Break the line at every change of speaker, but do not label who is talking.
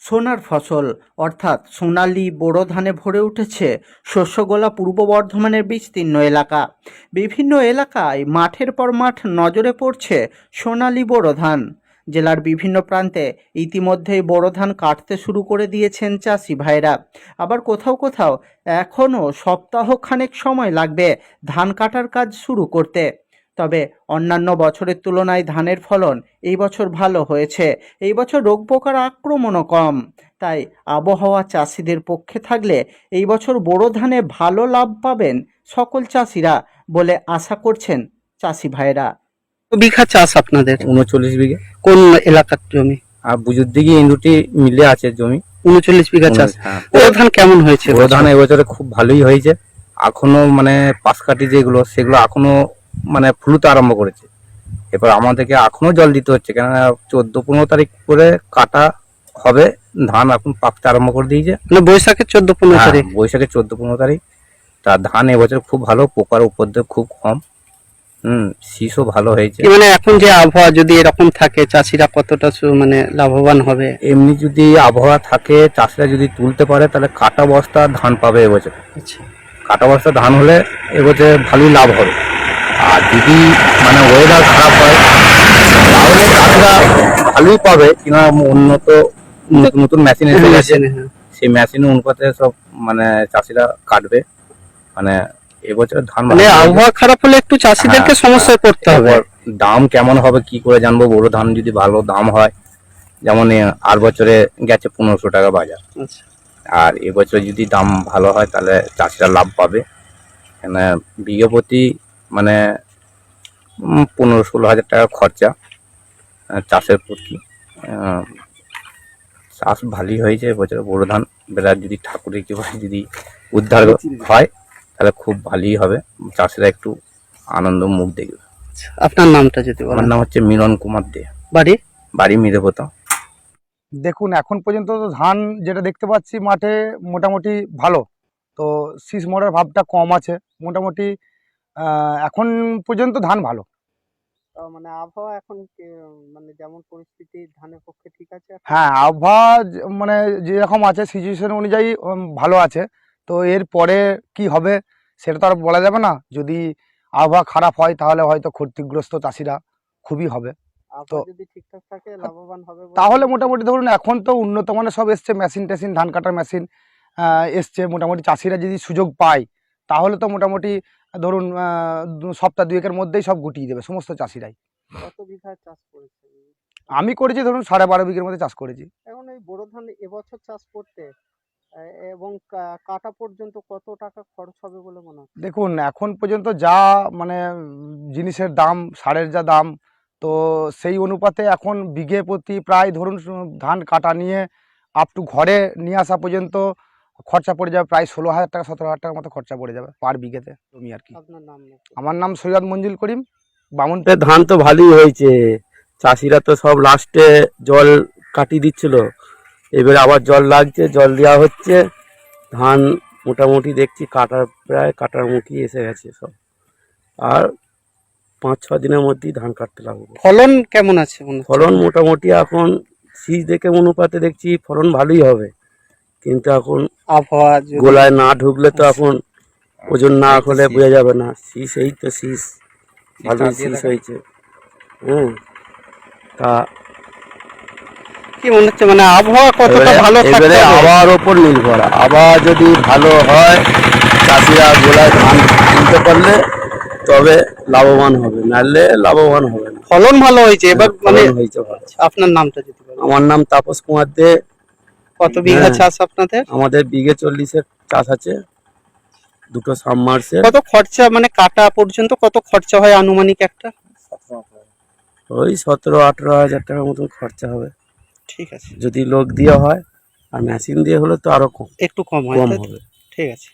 সোনার ফসল অর্থাৎ সোনালী বোরো ধানে ভরে উঠেছে শস্যগোলা পূর্ব বর্ধমানের বিস্তীর্ণ এলাকা। বিভিন্ন এলাকায় মাঠের পর মাঠ নজরে পড়ছে সোনালী বোরো ধান। জেলার বিভিন্ন প্রান্তে ইতিমধ্যেই বোরো ধান কাটতে শুরু করে দিয়েছেন চাষি ভাইরা। আবার কোথাও কোথাও এখনও সপ্তাহখানেক সময় লাগবে ধান কাটার কাজ শুরু করতে। তবে অন্যান্য বছরের তুলনায় ধানের ফলন এই বছর ভালো হয়েছে। এই বছর রোগ পোকার আক্রমণও কম, তাই আবহাওয়া চাষিদের পক্ষে থাকলে এই বছর বোরো ধানে ভালো লাভ পাবেন সকল চাষিরা বলে আশা করছেন চাষি ভাইরা।
বিঘা চাষ আপনাদের?
39 বিঘে।
কোন এলাকার জমি?
আর বুঝুর দিকে ইন্দুটি মিলে আছে জমি।
39 বিঘা চাষ।
হ্যাঁ,
বোরো ধান কেমন হয়েছে?
বোরো ধান এবছরে খুব ভালোই হয়েছে। এখনো মানে পাশ কাটি যেগুলো সেগুলো এখনো মানে ফুলতে আরম্ভ করেছে। এবার আমাদেরকে এখনো জল দিতে হচ্ছে, কেননা 14-15 তারিখ করে কাটা হবে। ধান এখন পাকতে আরম্ভ করে দিয়েছে,
মানে বৈশাখের 14-15 তারিখ।
বৈশাখের 14-15 তারিখ। তা ধান এবছর খুব ভালো, পোকার উপদ্রব খুব কম। শীষও ভালো হয়েছে।
মানে এখন যে আবহাওয়া যদি এরকম থাকে চাষিরা কতটা মানে লাভবান হবে?
এমনি যদি আবহাওয়া থাকে চাষিরা যদি তুলতে পারে তাহলে কাটা বস্তা ধান পাবে এবছর।
আচ্ছা,
কাটা বস্তা ধান হলে এবছর ভালোই লাভ হবে। আর যদি মানে ওয়েদার খারাপ হয় তাহলে চাষিরা ভালোই পাবে, কিনা উন্নত নতুন নতুন মেশিন এসে গেছে, সেই মেশিনের অনুপাতে সব মানে চাষিরা কাটবে। মানে এবছর ধান
মানে আবহাওয়া খারাপ হলে একটু চাষিদেরকে সমস্যায় পড়তে হবে।
দাম কেমন হবে কি করে জানবো? বোরো ধান যদি ভালো দাম হয়, যেমন আর বছরে গেছে 1500 টাকা বাজার,
আচ্ছা,
আর এবছর যদি দাম ভালো হয় তাহলে চাষিরা লাভ পাবে। মানে বিঘে প্রতি মানে 15-16 হাজার টাকা খরচা চাষের প্রতি। চাষ ভালোই হয়েছে এবছর বোরো ধান। বেলা যদি ঠাকুরের কৃপায় যদি উদ্ধার হয় তাহলে খুব ভালোই হবে, চাষিরা একটু আনন্দ মুখ দেখবে।
আপনার নামটা যদি বলেন?
আমার নাম হচ্ছে মিলন কুমার দে,
বাড়ি
মিরেপোতা।
দেখুন, এখন পর্যন্ত তো ধান যেটা দেখতে পাচ্ছি মাঠে মোটামুটি ভালো, তো শীষ মরার ভাবটা কম আছে মোটামুটি। এখন পর্যন্ত ধান ভালো।
মানে আবহাওয়া এখন মানে যেমন পরিস্থিতি ধানের পক্ষে ঠিক আছে?
হ্যাঁ, আবহাওয়া মানে যেরকম আছে সিচুয়েশন অনুযায়ী ভালো আছে। তো এর পরে কি হবে সেটা তো আর বলা যাবে না। যদি আবহাওয়া খারাপ হয় তাহলে হয়তো ক্ষতিগ্রস্ত চাষিরা খুবই হবে। তো
যদি ঠিকঠাক থাকে লাভবান হবে
তাহলে মোটামুটি ধরুন এখন তো উন্নত মানের সব এসছে, মেশিন টেশিন, ধান কাটার মেশিন এসছে। মোটামুটি চাষিরা যদি সুযোগ পায় তাহলে তো মোটামুটি ধরুন সপ্তাহ দুয়েকের মধ্যেই সব গুটিয়ে দেবে সমস্ত চাষিরাই।
কত বিঘা চাষ করেছে?
আমি করেছি ধরুন 12.5 বিঘের মধ্যে চাষ করেছি।
এখন এই বোরো ধান এবছর চাষ করতে এবং কাটা পর্যন্ত কত টাকা খরচ হবে বলে মনে হয়?
দেখুন, এখন পর্যন্ত যা মানে জিনিসের দাম, সারের যা দাম, তো সেই অনুপাতে এখন বিঘে প্রতি প্রায় ধরুন ধান কাটা নিয়ে আপ টু ঘরে নিয়ে আসা পর্যন্ত খরচা পড়ে যাবে প্রায় 16,000 টাকা 17,000 টাকার মতো খরচা পড়ে যাবে পার বিঘেতে জমি আর কি।
আপনার নাম?
আমার নাম সৈয়দ মঞ্জুল করিম, বামুন।
ধান তো ভালোই হয়েছে, চাষিরা তো সব লাস্টে জল কাটিয়ে দিচ্ছিল, এবারে আবার জল লাগছে, জল দেওয়া হচ্ছে। ধান মোটামুটি দেখছি কাটার মুখী এসে গেছে সব, আর 5-6 দিনের মধ্যেই ধান কাটতে লাগবে।
ফলন কেমন আছে?
ফলন মোটামুটি এখন শীষ দেখে অনুপাতে দেখছি ফলন ভালোই হবে, কিন্তু এখন
আবহাওয়া
গোলায় না ঢুকলে তো এখন ওজন না হলে বোঝা যাবে না। শীষ, এই তো শীষ, ভালোই শীষ হয়েছে। তা
কি মনে হচ্ছে মানে আবহাওয়া কতটা ভালো থাকবে?
এবারে আবহাওয়ার ওপর নির্ভর। আবহাওয়া যদি ভালো হয় চাষিরা গোলায় ধান তুলতে পারলে তবে লাভবান হবে, নাহলে লাভবান হবে না।
ফলন ভালো হয়েছে এবার মানে
হয়েছে ভালো।
আপনার নামটা যদি বলেন?
আমার নাম তাপস কুমার দে।
কত বিঘা চাষ আপনাদের?
আমাদের বিঘে 40-এর চাষ আছে, দুটো সাবমার্সেল।
কত খরচা মানে কাটা পর্যন্ত কত খরচা হয় আনুমানিক একটা?
ওই 17-18 হাজার টাকার মতন খরচা হবে।
ঠিক আছে,
যদি লোক দিয়ে হয়, আর মেশিন দিয়ে হলে তো আরো
একটু কম
কম
হয়।
হবে।
ঠিক আছে।